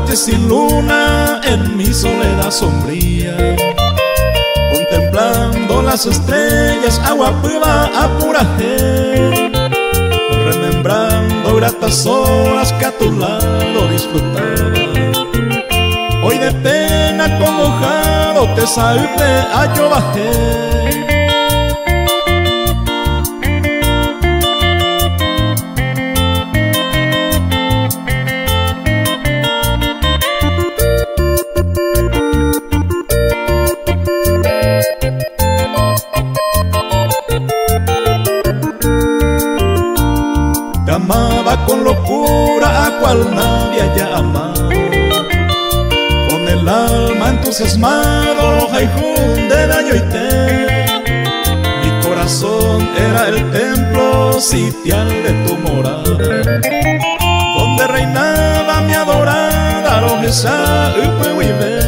noche sin luna en mi soledad sombría, contemplando las estrellas, agua viva a pura fe, remembrando gratas horas que a tu lado disfrutaba. Hoy de pena acongojado te salvé, a yo bajé. Te amaba con locura a cual nadie haya amado, con el alma entusiasmado, jaijún de daño y té. Mi corazón era el templo sitial de tu morada, donde reinaba mi adorada Rojesa Upuibe.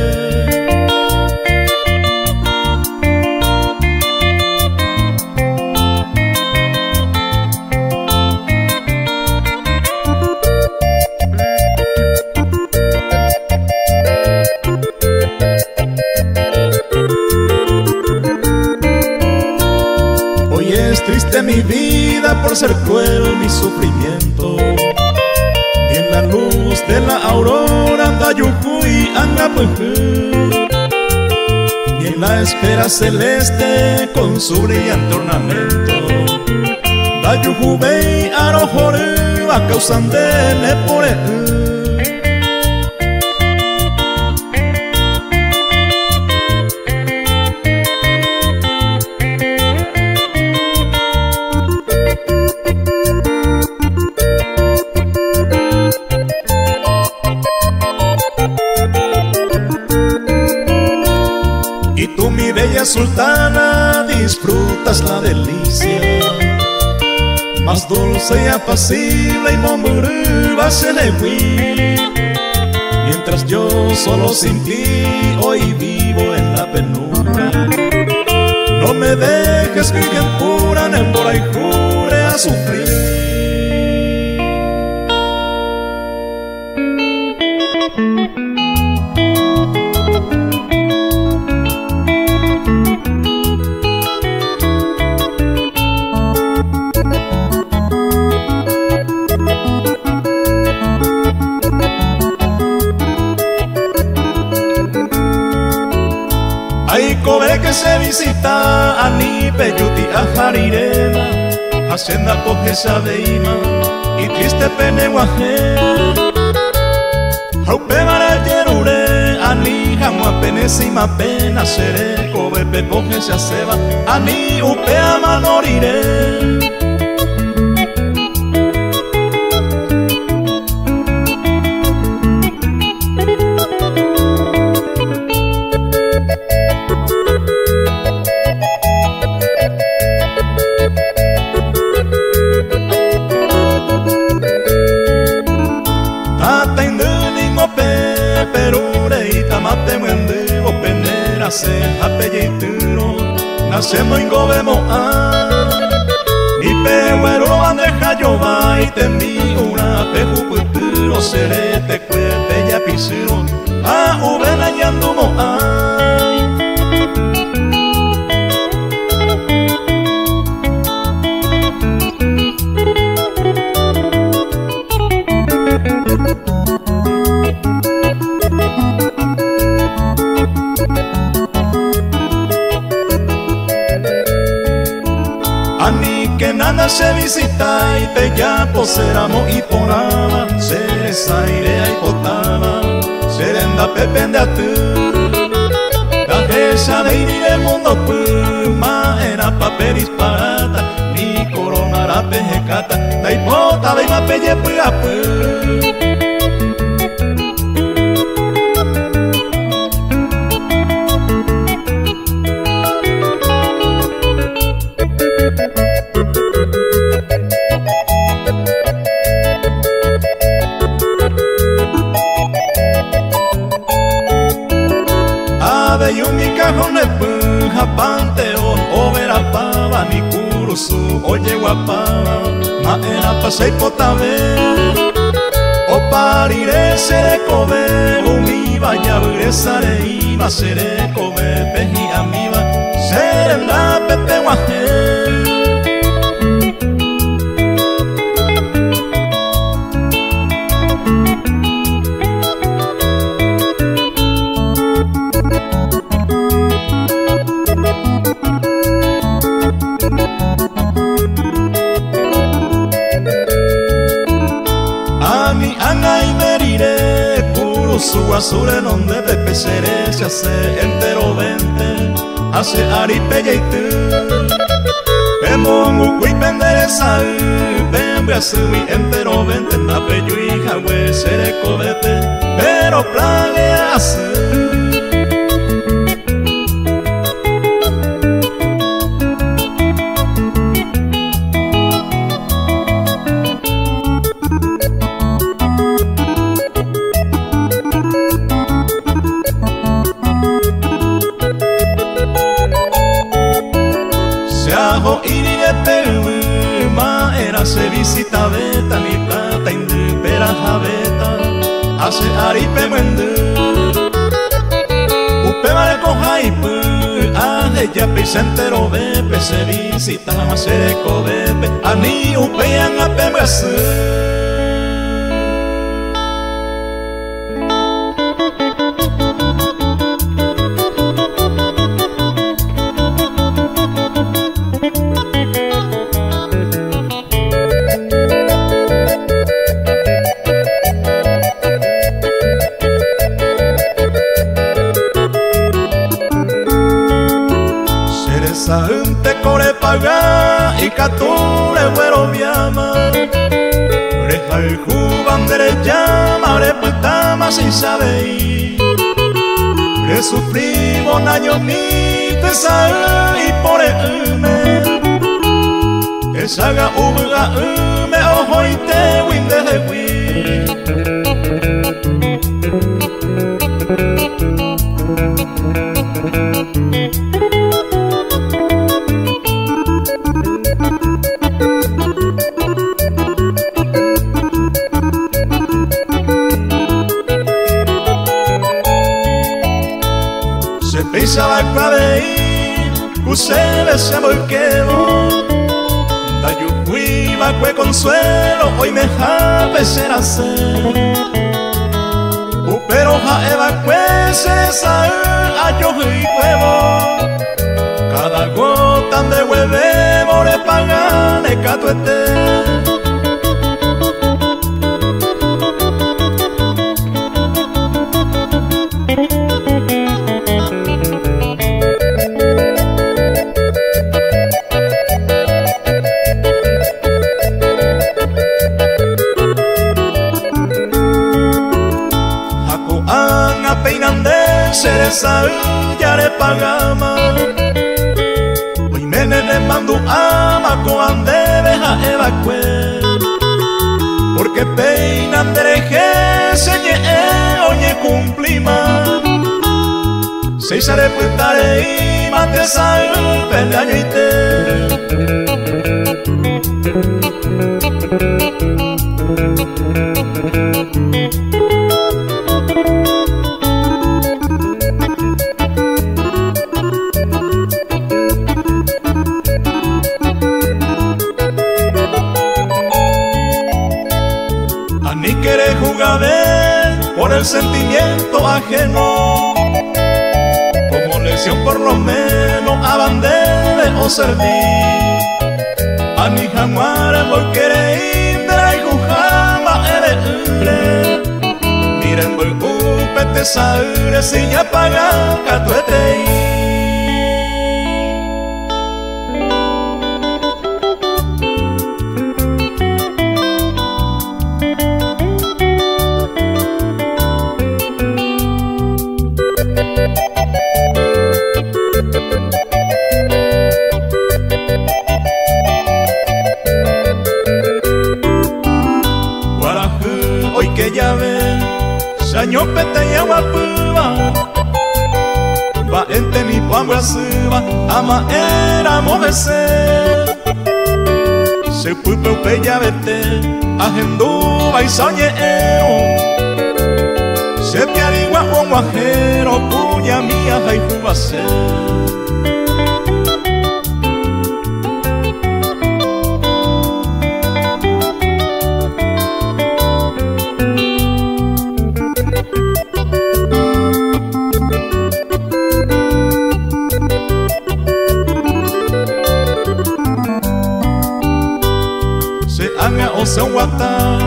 Es triste mi vida por ser cruel mi sufrimiento, y en la luz de la aurora anda yujuy anda pujú, y en la esfera celeste con su brillante ornamento da yujubei arojore a causan de nepore. Y tú, mi bella sultana, disfrutas la delicia más dulce y apacible y momuru vas en el huí, mientras yo solo sin ti hoy vivo en la penumbra. No me dejes virgen pura, Nembora y jure a sufrir. Ay, cobre que se visita a ni peyuti a jarirema, hacienda poque sabeima y triste pene guaje. Jaupe mara yerure, a ni jamua pene sima pena seré, cobre pe poque se aceba, a ni upe a manoriré. Se apellituro, nacemos en gobemo mi pehuero bandeja yo va y te envío una pejuputuro seré te cuepe ya pisuro a uvena y andumo que nada se visita y bella poseramo y ponaba seres aire y potaba serenda pepende a tu la jecha de ir del mundo puma era papel disparata ni corona la pejecata la hipota de ma pelle pua y un mi cajón de puja panteón o verapaba ni curusu oye guapaba ma era pasei potabe o parire sereko be umiba yabure sareima sereko be pehi amiba serela pepe wahe. Ani angai merire puro su azure donde de pesere se hace entero vente hace aripe y tu pemongu kui pendere sa pembe asumi entero vente na peyu hija we sereko vete pero plague hace. Se visita beta mi plata indu pera jabeta hace aripe muendu upe vale kohaipu ade ya pisentero bepe se visita ma sereko bepe ani upe yang ape mgasu. Te core paga y cature güero viama reja el juban dere llama reputama sin saber le sufrimos año mi pesar y por el me saga uga me ojo y te winde de Pensaba que usted se volqueo da yo fui bacue consuelo hoy me jabe ser hacer pero ja evacue se sal a yo y huevo cada gota de hueve more pagane catuete. Seresa ya le pagama hoy me le mando ama con ande deja evacue porque peinan dereje señe oye cumplima se sale putare y mate sal peleaño y te ni querer jugar por el sentimiento ajeno como lección por lo menos a bandera o servir a ni jamás por querer indra y jujama eres miren por upete saure sin apagar catuete. Hoy que ya ven, saño pete y agua puba, va ente ni pamba suba, ama era movese, se pupe upeya vete agendu baisoñero se piarigua o guajero puña mía jaijubase o se guata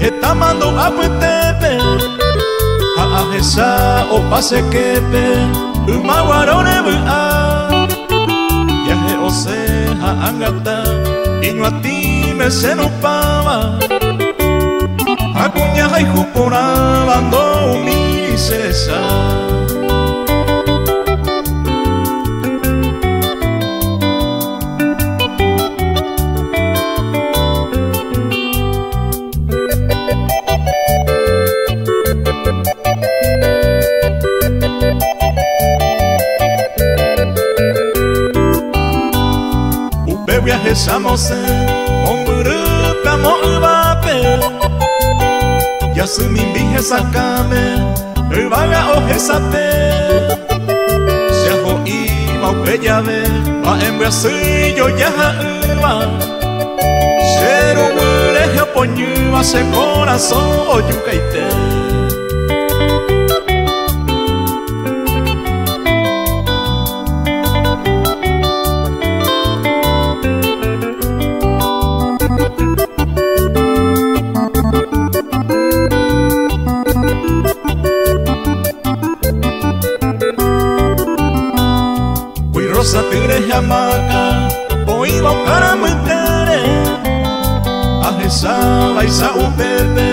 etamando apuetepe a ajesa o pase quepe umaguarone bua viaje o se a angata y no a ti me se no pava acuña y jupona bando mi cesa. Viajamos en Buruca Moibape ya se mi vije sacame el vaga ojesape se ajo iba o pellave va en Brasillo ya iba cero huereje poñuva se corazón o yucaite. Rosa tigre jamaca, oigo cara muy tere, a esa baisa upete,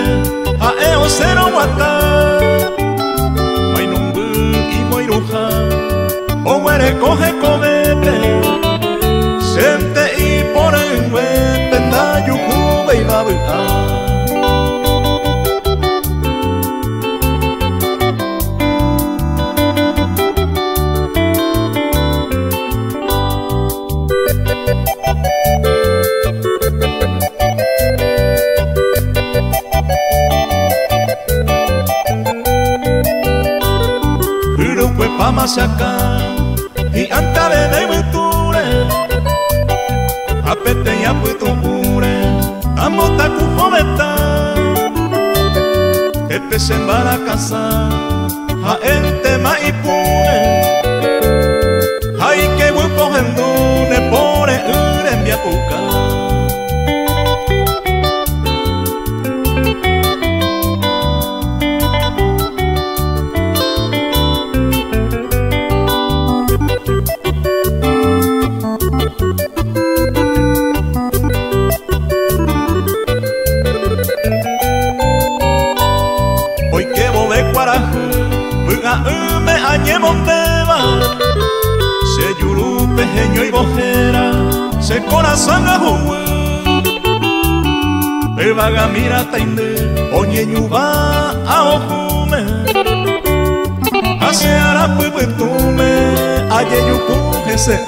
a eo cero guata, mainumbu y moiruja, o muere coge cobete, sente y por el huepe, da yucube y babuca. Vamos acá y anta de muture apete ya puitumpure amota cujometa este se va a casa a ente maipune hay que voy cogiendo ne pone en via puca. Me añe monteba se yurupe jeño y bojera se corazón a jugue me vaga mira tainde oñe ñuba a ojume hace arapu puetume aye yucuje se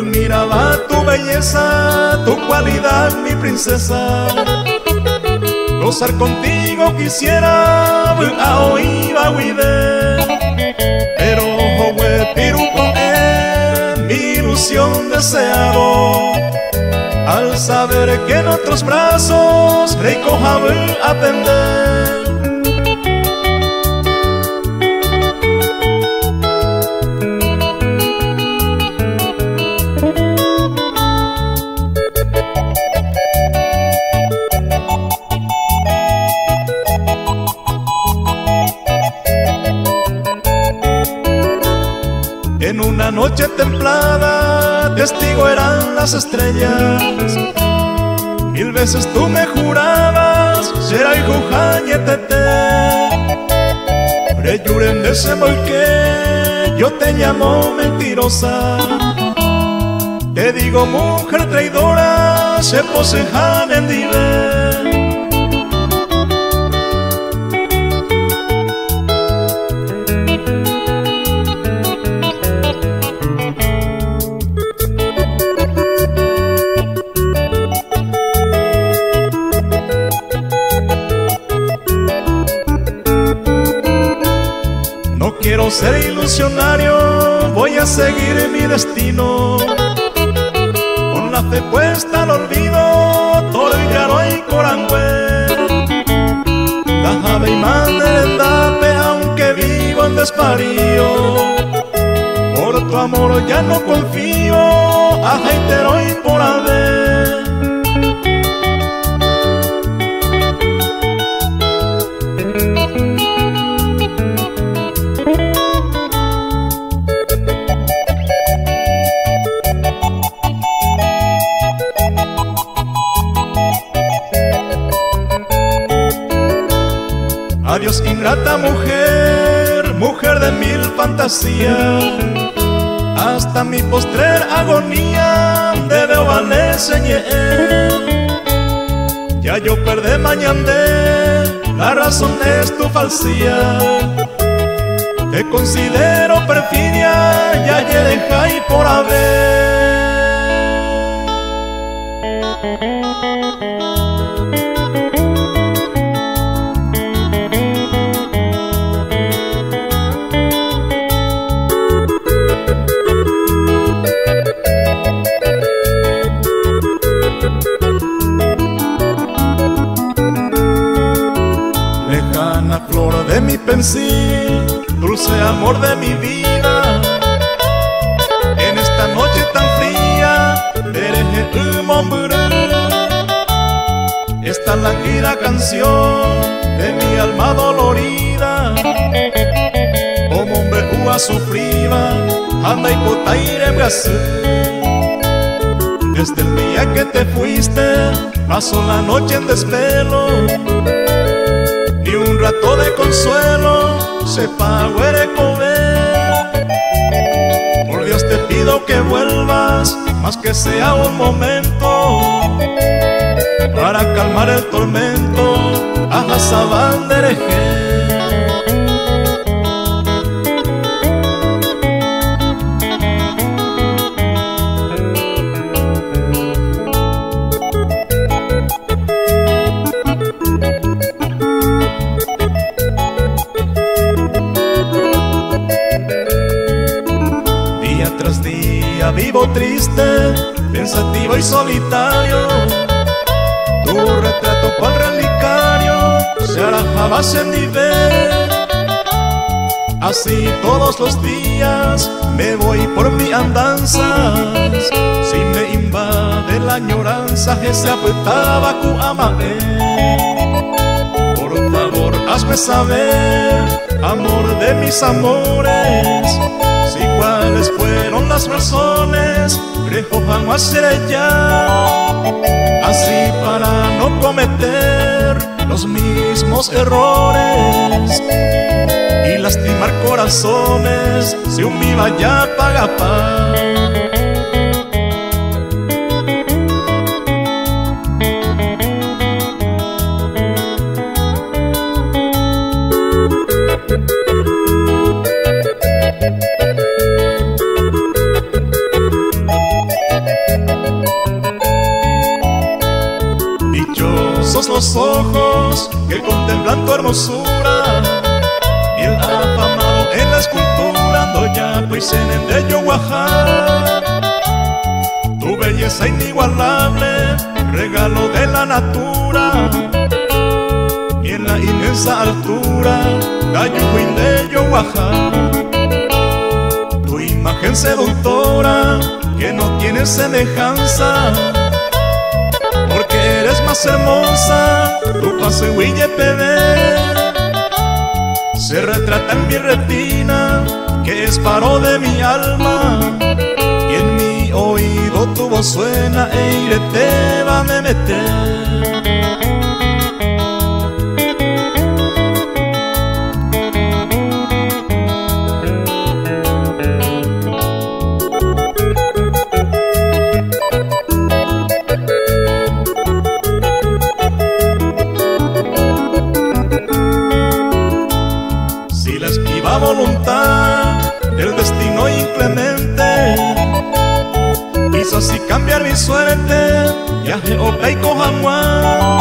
miraba tu belleza, tu cualidad, mi princesa. Gozar contigo quisiera, a oíba huide. Pero joven pirupo es mi ilusión deseado. Al saber que en otros brazos recoja atender. En una noche templada, testigo eran las estrellas. 1000 veces tú me jurabas, será hijo jañetete. Reyuren de ese que yo te llamo mentirosa. Te digo mujer traidora, se poseja vendile. No quiero ser ilusionario, voy a seguir mi destino. Con la fe puesta al olvido, Torillaro y Corangüe. Dajame y mandape, aunque vivo en desparío. Por tu amor ya no confío, a Jaitero y por haber. Adiós ingrata mujer, mujer de mil fantasías. Hasta mi postrer agonía de vale enseñé. Ya yo perdí mañandé, la razón es tu falsía. Te considero perfidia, ya deja y por haber. Lejana flor de mi pensil, dulce amor de mi vida. En esta noche tan fría, dereje momburu. Esta lánguida canción de mi alma dolorida. Como hombre ua sufrida, anda y potaire Brasil. Desde el día que te fuiste, pasó la noche en desvelo. Ni un rato de consuelo se pagó erecove. Por Dios te pido que vuelvas, más que sea un momento, para calmar el tormento, a Sabandereje. Tras día vivo triste, pensativo y solitario. Tu retrato cual relicario se arajaba en mi ver. Así todos los días me voy por mi andanzas. Si me invade la añoranza que se apretaba cu amae. Por favor hazme saber, amor de mis amores, si cuáles fueron las razones recojan a ser ya, así para no cometer los mismos errores y lastimar corazones si un viva ya paga paz. Dichosos los ojos que contemplan tu hermosura y el afamado en la escultura Doña Puisenen de Yoguajá. Tu belleza inigualable, regalo de la natura, y en la inmensa altura Cayuhuín de Yoguajá. Tu imagen seductora que no tiene semejanza, porque eres más hermosa, tu pase huille pede. Se retrata en mi retina, que es faro de mi alma, y en mi oído tu voz suena e iré te va a meter. viva voluntad, el destino inclemente hizo así cambiar mi suerte. Viaje y Cojamuá,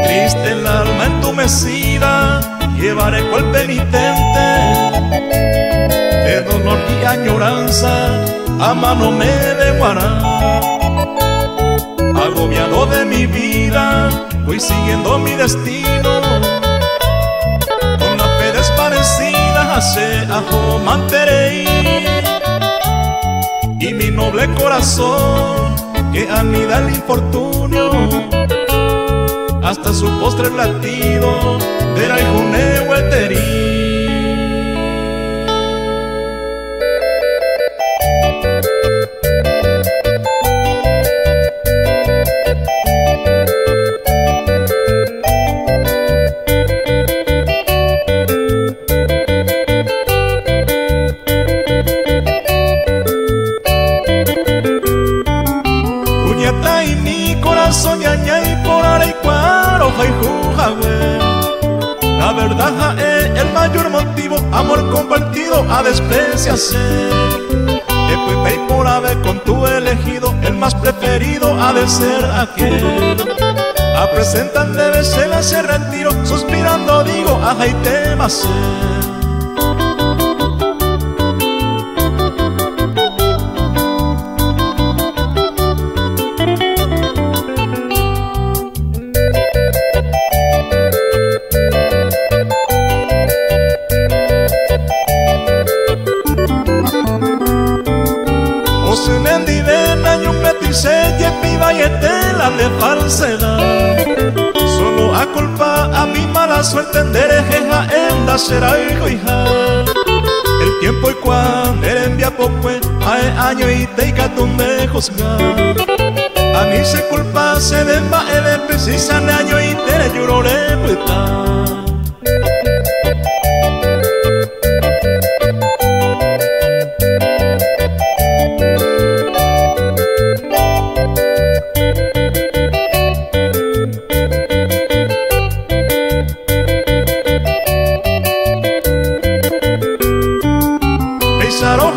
triste el alma entumecida, llevaré cual penitente de dolor y añoranza, a mano me deguará. Agobiado de mi vida, voy siguiendo mi destino, con la fe desvanecida hace ajo manterei, y mi noble corazón que anida el infortunio, hasta su postre latido verá el juneo eterí. Y mi corazón ñaña y por Arecuaro jaijujawe. La verdad es el mayor motivo, amor compartido a despreciarse. Y por haber con tu elegido, el más preferido ha de ser aquel. A presentan debe ser ese retiro, suspirando digo ajá y temase. De falsedad, solo a culpa a mi mala suerte en derejeja en la será hijo hija. El tiempo y cuando envía poco a año y te donde juzgar. A mí se culpa se demba el precisa de año y te lloré puta.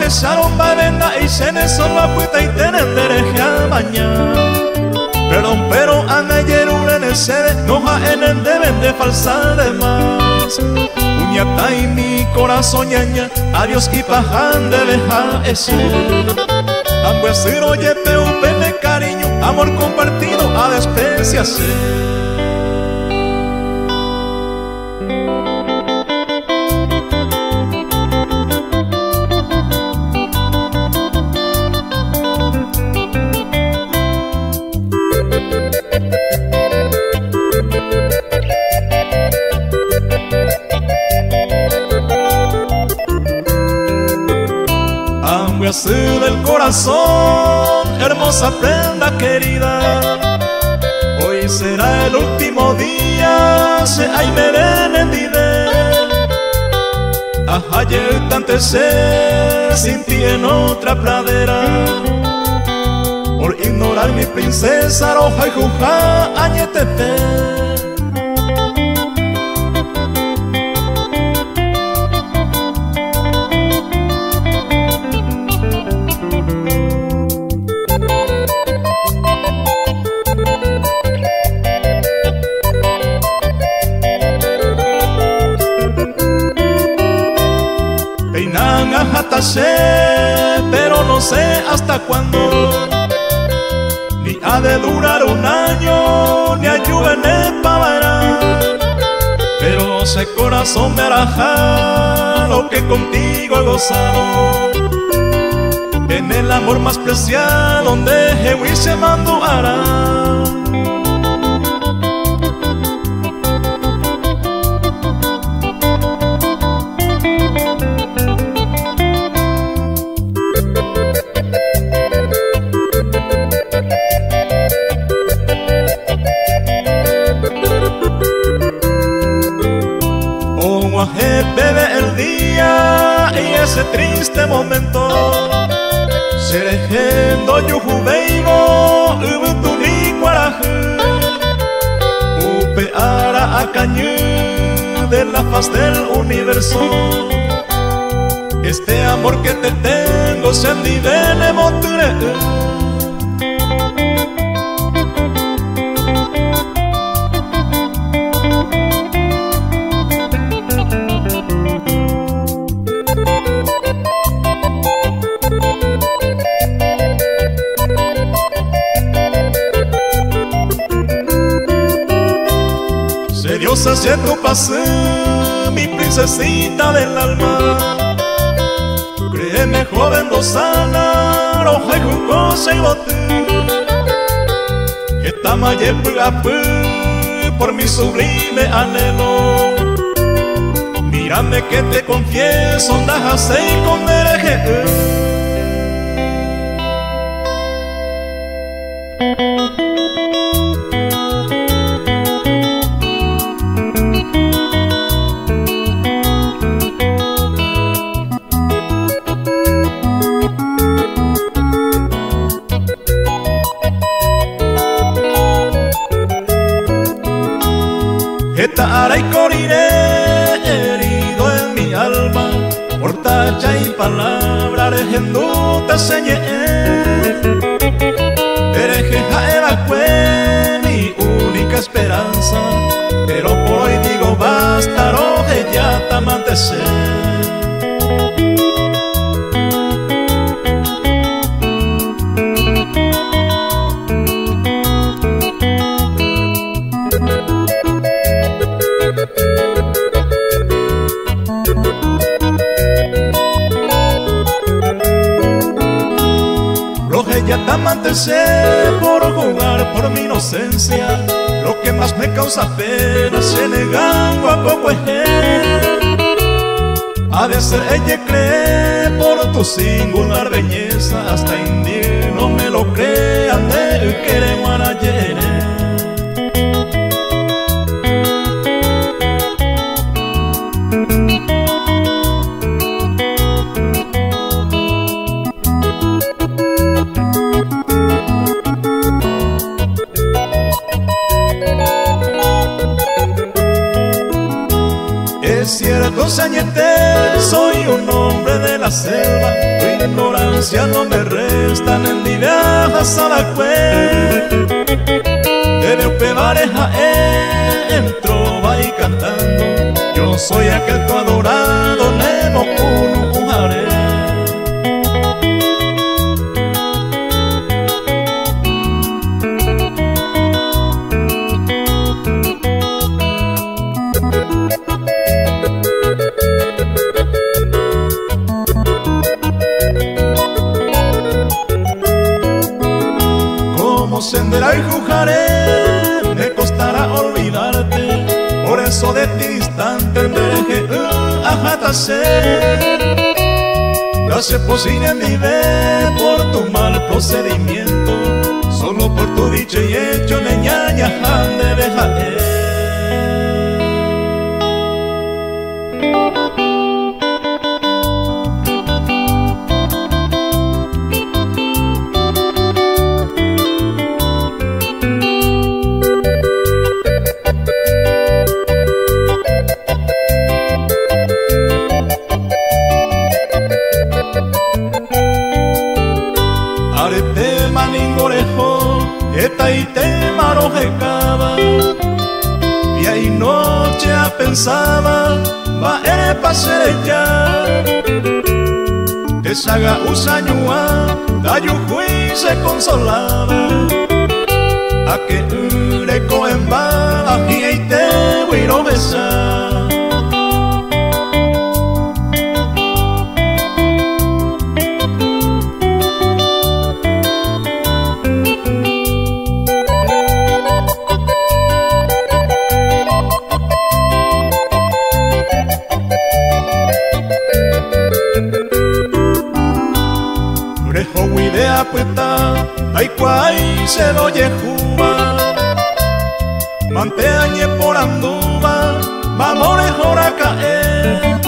Saron babenda y se ne son la puta y tenen dereje a mañana. Perdón, pero han ayer en el sede, noja en el deben de falsa de más. Uñata y mi corazón ñaña, adiós y pajan de dejar ese. Ambuesir oye PUP de cariño, amor compartido a despreciarse. Así del corazón, hermosa prenda querida, hoy será el último día, se ay me denendide. Ayer tante se sin ti en otra pradera, por ignorar mi princesa roja y juja añetete. Pero no sé hasta cuándo, ni ha de durar un año, ni ayúdenme pa' bailar. Pero ese corazón me araja lo que contigo he gozado, en el amor más preciado donde Jehui se mandó hará. Bebe el día y ese triste momento, serejendo yuhubeigo ubutuni guarajú, upe ara a cañú de la faz del universo. Este amor que te tengo se divene moture. Diosa sea tu paz, mi princesita del alma. Créeme, joven lozana, roja y jugosa y bote, que tamaye por mi sublime anhelo. Mírame que te confieso, najase y con hereje. Getara y coriré herido en mi alma, por tacha y palabra regenduta señé. Erejeja evacue mi única esperanza, pero por hoy digo basta, roje ya tamantese. Ya tamantese por jugar por mi inocencia, lo que más me causa pena se negando a poco es ha de ser ella cree por tu singular belleza, hasta indigno me lo crean de querer guanayere. Es cierto, señete, soy un hombre de la selva, tu ignorancia no me restan en mi viajas a la cue. Debe pevareja en trova y cantando, yo soy aquel tu adorado Nemo Kunu Ujaré. Sendera y jujaré, me costará olvidarte, por eso de ti distante me dejé ajatase. No se posible mi ve por tu mal procedimiento, solo por tu dicho y hecho neñaña de dejaré. Arete maningorejo, eta y te marojecaba, y ahí noche pensaba, va pasere ya. Te saga usañua, dayujuy se consolaba, a que ureco en bala, y te huiro besar. Apuesta, ay cuay se lo yejuba, manteañe por anduba, mamore jora caer.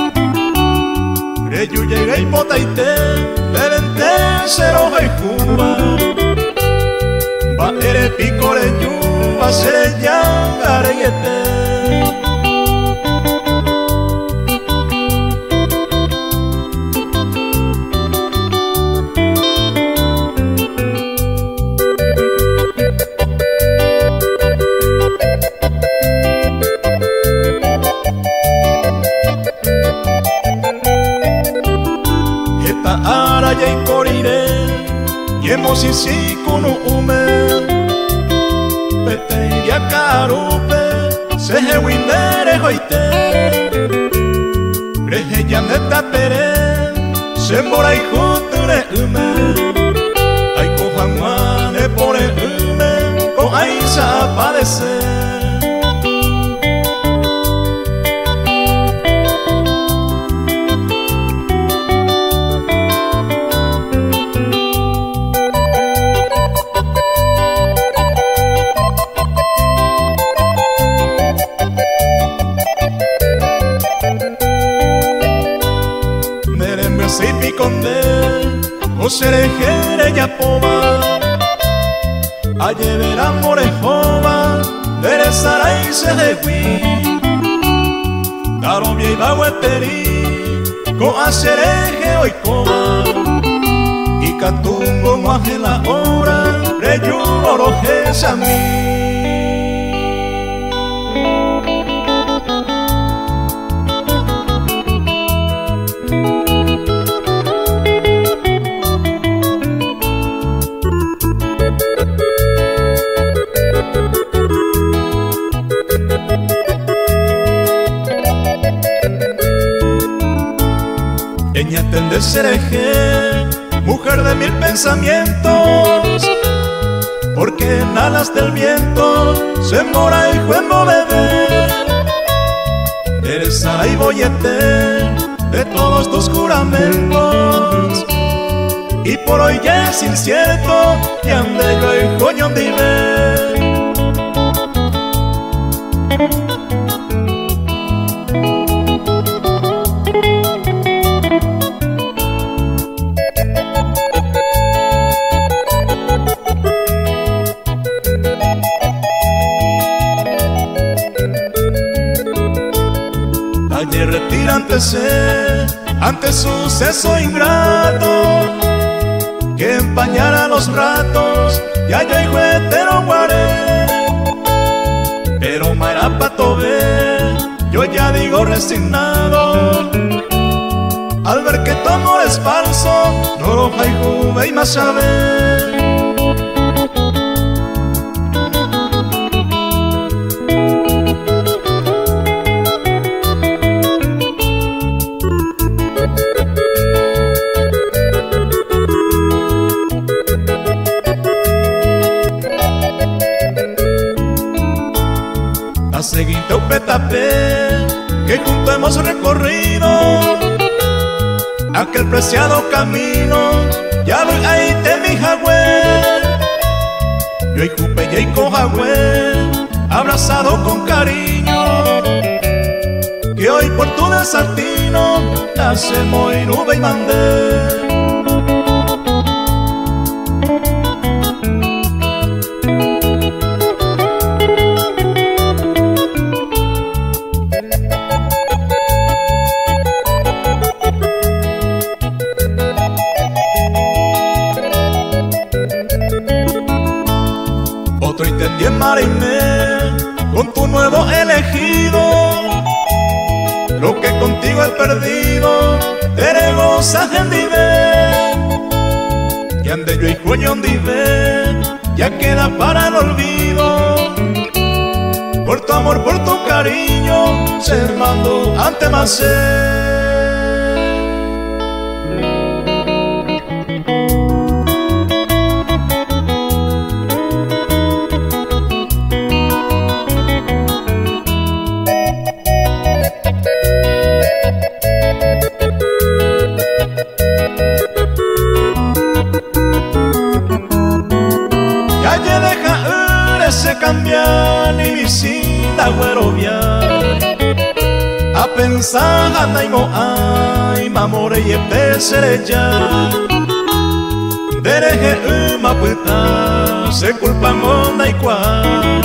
Reyu llega y potaite, delente se roja y juba, va ere picore yuba se llangare. ara y corire y hemos si con ume pete ya carupe se he windere hoite rehe ya neta pere se mora y juture ume ay cojanguane pore ume o ay sa padece. Sipi conde o serejere ya poma a llevar amor jova derezara y se dewi caro mi bagueteri co a sereje hoy coma y catungo más en la hora reyu orojes a mí. Ella tende sereje, mujer de mil pensamientos, porque en alas del viento se mora y juego bebé. Eres ara y boyete de todos tus juramentos, y por hoy ya es incierto y ande yo y coño dime. Ayer retirántese ante suceso ingrato que empañara los ratos y allá y juetero guaré. Pero marapato ve, yo ya digo resignado al ver que tu amor es falso, no lo hay juve y más saber. A seguinte un petapé que junto hemos recorrido aquel preciado camino, ya voy ahí te mi jagüe, yo y jupe y cojagüe, abrazado con cariño, que hoy por tu desatino nacemos y nube y mandé. Otro entendí en Mariné con tu nuevo elegido, lo que contigo he perdido, te gozas en dive, y ande yo y cuello en dive, ya queda para el olvido, por tu amor, por tu cariño, se mando ante más se cambiar ni visita güerovia a pensar anaimo ay mamore y empecere ya dereje mapuita se culpan onda y cual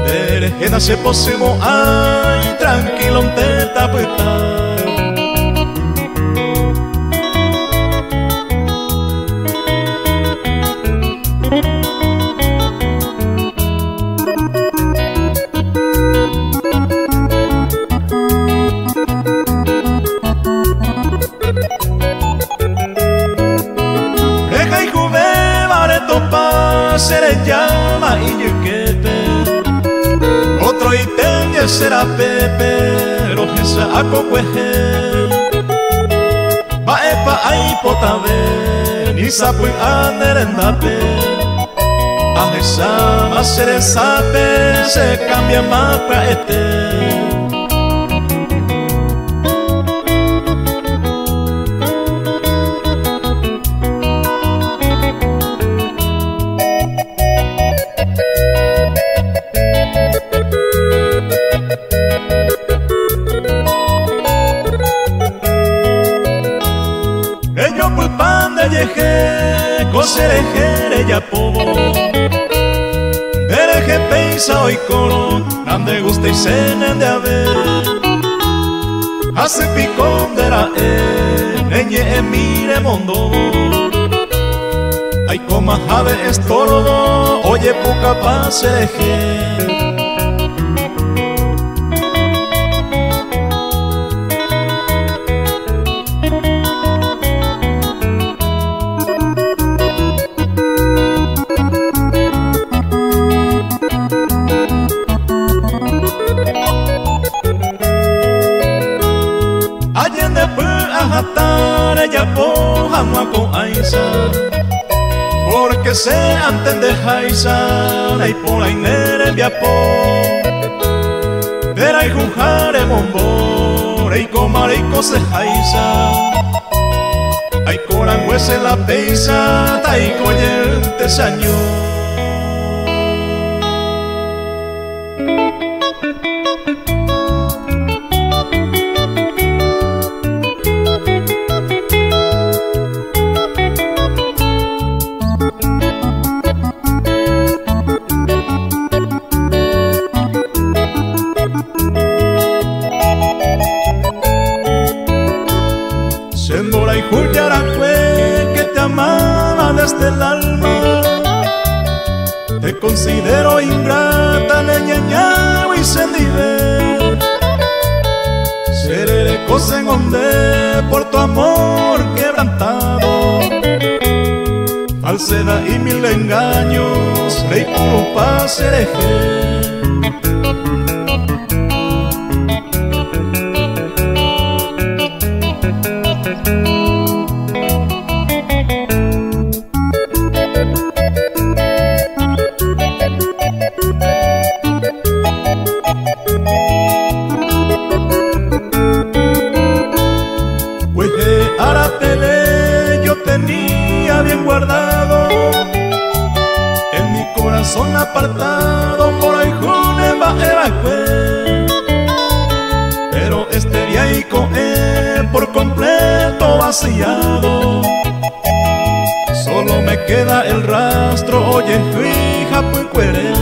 dereje na se posimo ay tranquilo te tapuita. será Pepe, rojesa a cocueje. Baepa ay potabe, ni sapo a nerendape. A esa más se sabe, se cambia más para este. Ellos pulpan de yeje, coserejere ya povo. Dereje peisa hoy coro, grande gusta y cenen de haber. Hace picón de la neñe mire mondo. Ay coma jade estorbo, oye puca pa sereje. Allende pu ajatar ella po jamua con aisa, porque se anten de jaisa y por ahí nere viapo. Vera y jujare bombo, rey comare y cose jaisa. Ay coran huese la peisa, tai coyente saño. Sembora y Juyaracue, que te amaba desde el alma. Te considero ingrata, neñañao y sendive. Seré cosa en onde por tu amor quebrantado. Falsedad y mil engaños, rey puro pa' sereje. Aratele yo tenía bien guardado en mi corazón apartado por ahí june bajeracue. Pero este día y coe por completo vaciado. Solo me queda el rastro, oye fija puicuere.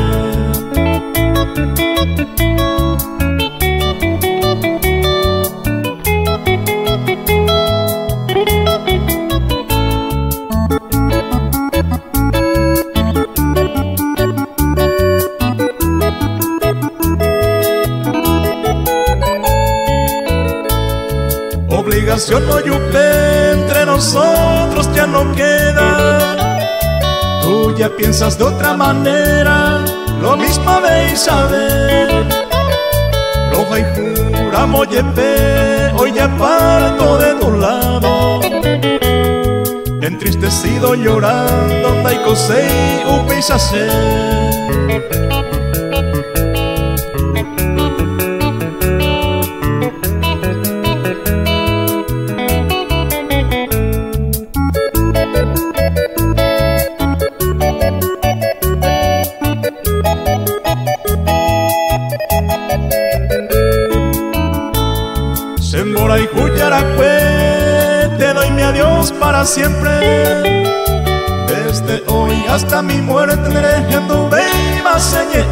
Obligación no yupe, entre nosotros ya no queda. Tú ya piensas de otra manera, lo mismo de Isabel. Roja y juramos yepe, hoy ya parto de tu lado. Entristecido llorando, taikosei upisase. Sembora y Juyaracue, te doy mi adiós para siempre. Desde hoy hasta mi muerte anduve y maseñé.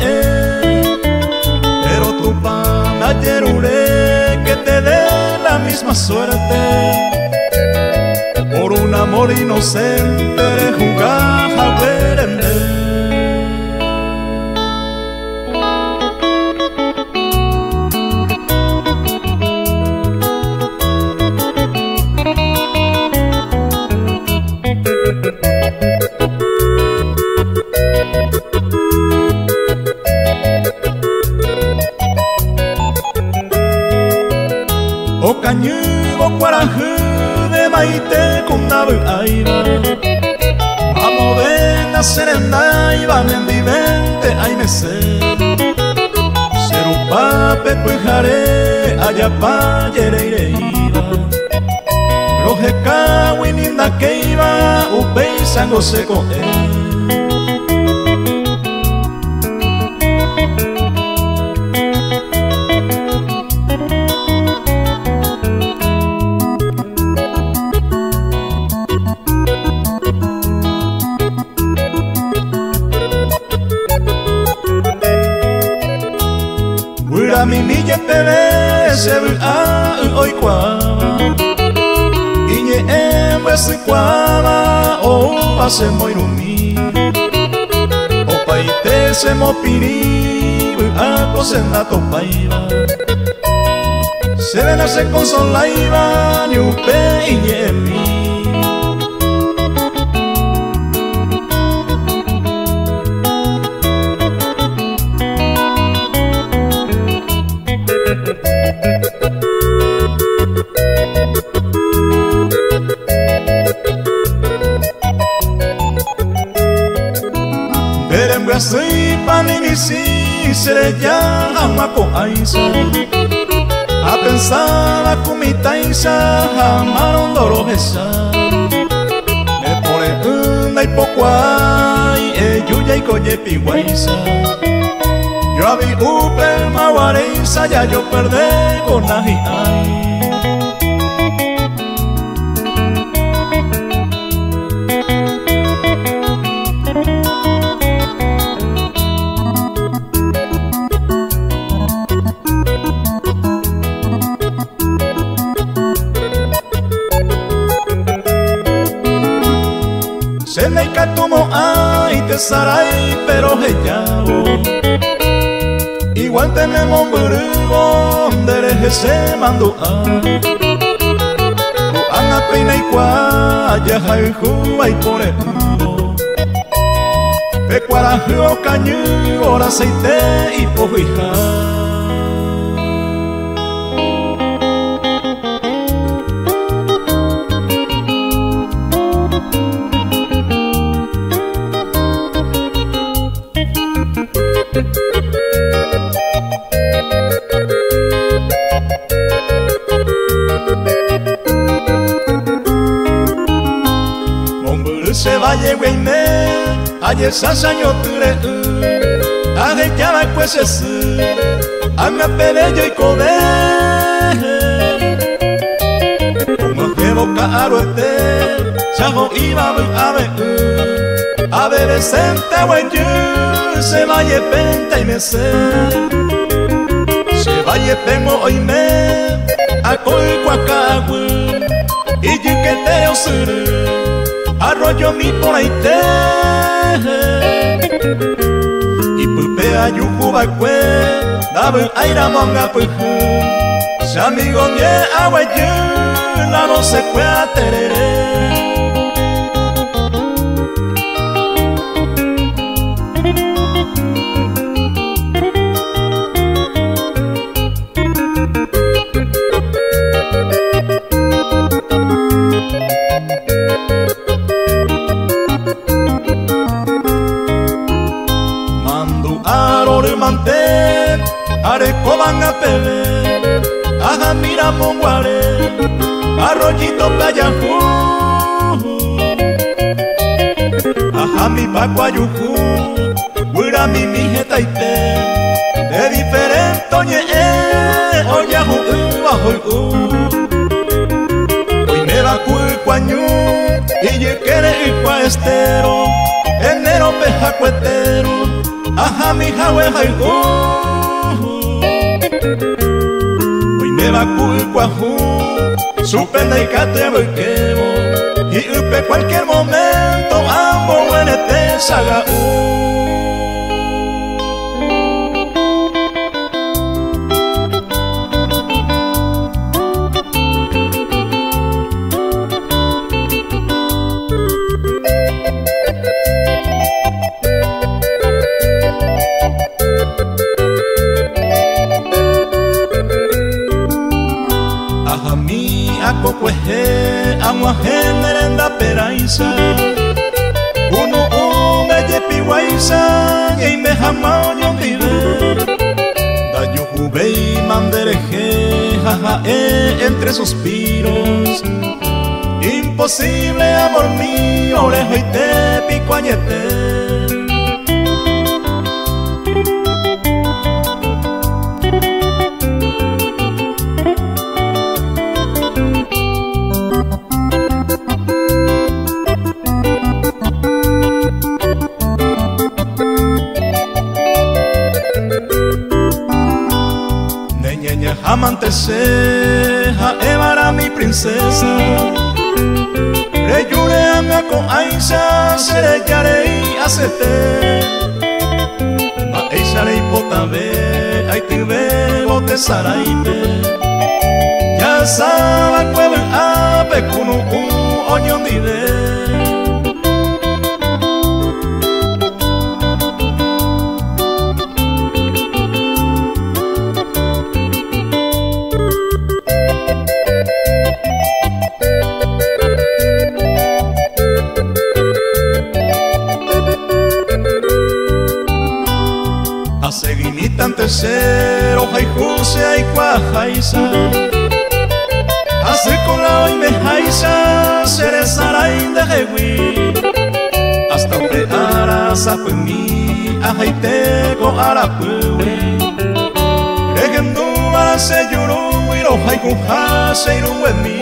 Pero tu pana yerure que te dé la misma suerte. Por un amor inocente jugaja verende. aite kundabu aiba Vamos ven a serenda y van en vivente ay me sé Serupape pujare ayapa yere iba Roje kawi ninda que iba upei sango seco Wira mi mille pebe se a hoy kwaba Iñe embe se kwaba o pase moirumi O paite se mopiri a cosenda topaiba Se ven a se consolaiba ni upe iñe mi Soy panimisi sereya hamako aisa A pensar kumitaisa hamaron dorobesa Me pone una y poco ay yuya y coye piguaisa Yo a mi upe maguareisa ya yo perdé con aji ay Se me catumo ay te saray pero heyao Igual tenemos burgo dereje se mando a Ana peina y cuaya hay juay por el mundo Pecuarajo cañu ora aceite y pojija Se vaya güeyme, ayer sasaño ture, aje ya va pues es, anga pereyo y cobe, como que boca aruete, chajo iba a ver esente güey, se vaya penta y me sé, se vaya pengo hoy me, a coi cuacagüe, y yo que te osure. Arroyo mi por ahí te Y pupe ayuku bakwe Dabu aira monga puju Si amigo mie awayu La no se kwe a terere Areco van a pele, aja mira monguare, arroyito playajú, aja mi pacuayujú, huira mi mijetaite, de diferente oye, oyajú, bajo hoy me va cuañú, y ye quiere ir pa estero, enero pejacuetero, aja mi jahue jaijú. Hoy me va cuajú, supenda y cate quebo, y upe cualquier momento, ambos huenete saga Amua generenda peraisa Uno me yepi guaisa Y me jamao nyondive Da yujubei mandereje Jaja entre suspiros Imposible amor mío Orejo y te pico añete Amante seja, Evara mi princesa Reyureanga con Aisha Sereyarei acete Ma Eisharei potabe Aitirbe bote saraite Ya saba cueven ape Kunu oñondide Seguinitan tercero, jaijuse y cuajaisa Hace con la hoy me jaisa, serezarain de jewi Hasta peara sapumi, ajaitego arapuwe Regendu ara se yuru, iro jaikuja se iruemi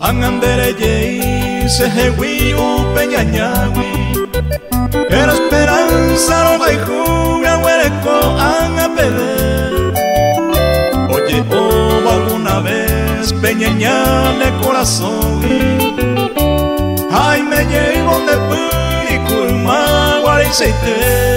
Angandereyei sejewi upeñañawi Pero esperanza no vaijubia huereco angapede Oye, alguna vez peñañale corazón Ay, me llevo de puricurma guariseite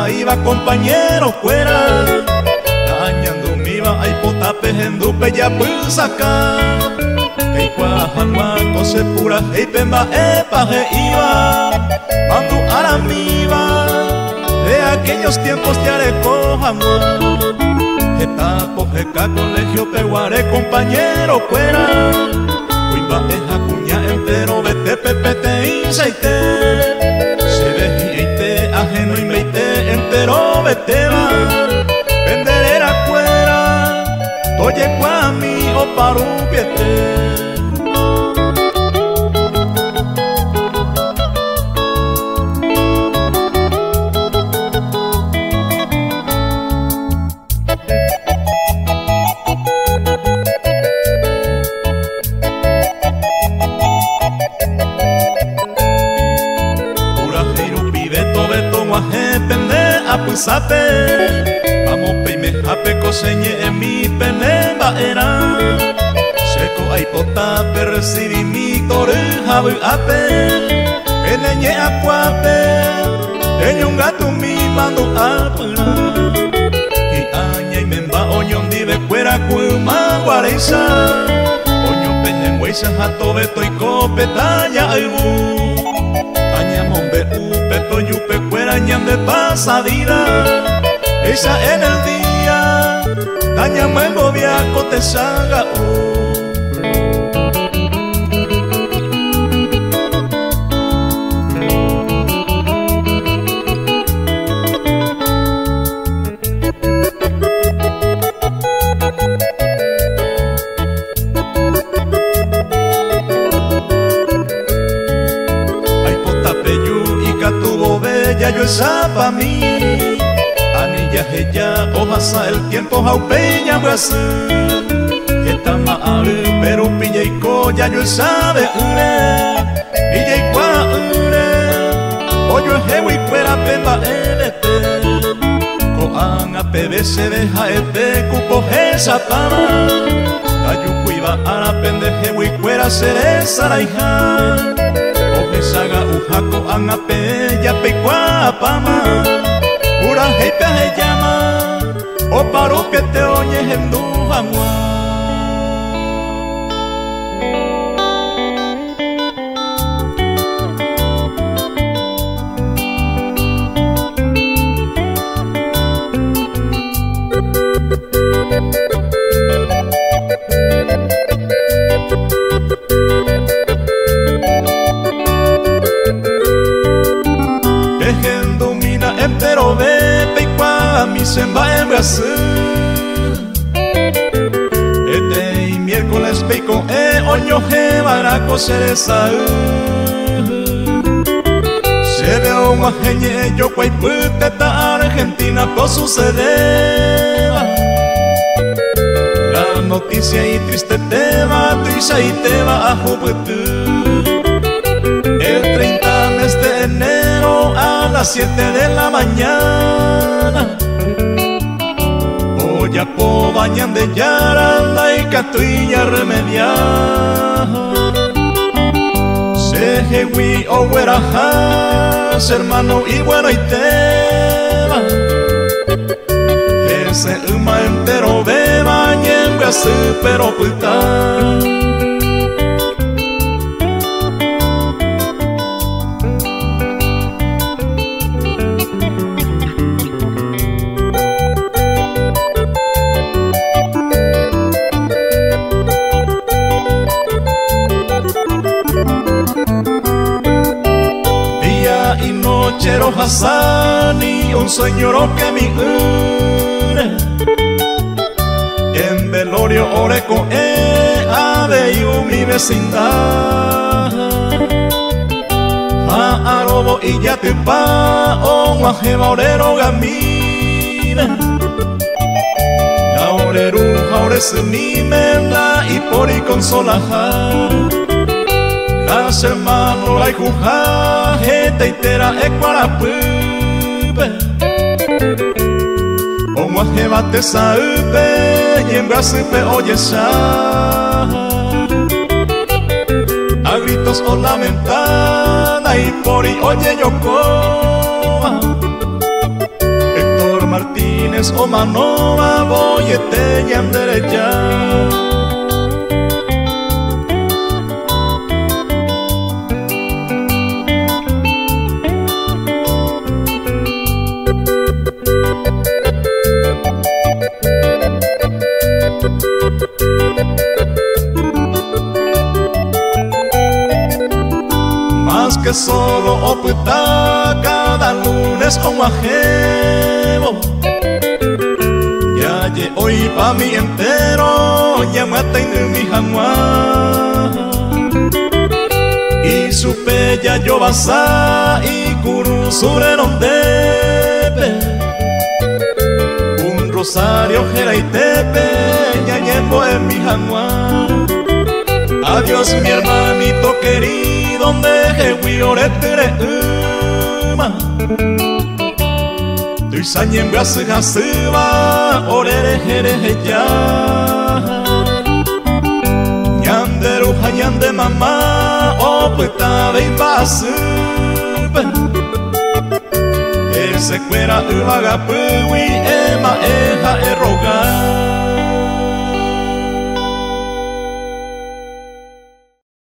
Iba compañero fuera dañando mi iba ay potape hendupe ya pusaka que cuajanma cose pura hey pemba epaje iba mando aramiba de aquellos tiempos te haré cojamua etapo jeca colegio peguaré compañero fuera uiba eja cuña entero vete pepete insaite se vejiete ajeno y meite entero vete va venderera fuera toye cuami o parupiete Sape, vamos peime jape coseñe en mi penemba era seco ay potape recibí mi toreja ape peneñe acuape teño un gato mi mando apura y aña y memba oñón dive fuera cuema guareisa oño peñen huesa jato beto y copetaña albu aña mombe upe toyupe fuera ñan de pasadida esa en el día daña muevo viaco te saga ay potapeyu y catubo bella yo esa pa' mí anilla ella hojasa el tiempo jaupeña huesa esta llama are pero pilla y coya yo sabe pilla y qua oyo hewi fuera pemba elete coan a pbc deja este cupo esa pama ayucuiba a la pendeje wi fuera cereza la hija oje saga ujaco an a pella peicua pama pura heipia he llama o paro que te oyes en du jamua Tejendo mina entero ve peicua mi semba en Brasil este y miércoles peico oño je baraco cereza se ve un ajeñe yo cuay puteta Argentina por suceder la noticia y triste tema tuisa y te va a juventud el 30 mes de enero a las 7 de la mañana ya po bañan de yaranda y catuilla remediar sejewi o huerajas hermano y bueno y tema ese uma entero ve bañen Brasil pero puta Chero Hassani, un sueño que mi une en velorio oreco ave y mi vecindad a arobo y ya te pa o guajeba orero gamina la oreruja ores mi menda y por y consolaja las hermanos la juja jeta y tera ecuarapupe o guajeba te saupe y en Brasil oye sa a gritos o lamentada y por y oye yo coma Héctor Martínez o Manova boyete y derecha más que solo oputa cada lunes o majebo ya lle hoy pa mi entero ya mata en mi jamua y supe ya yo basa y curusure donde un rosario jera y tepe ya llevo en mi jamua adiós mi hermanito querido donde jehui oretere tu sañen brase jasuba orere jere ya ñanderu hayan de mamá o puta de invasupe el se cuera vagapu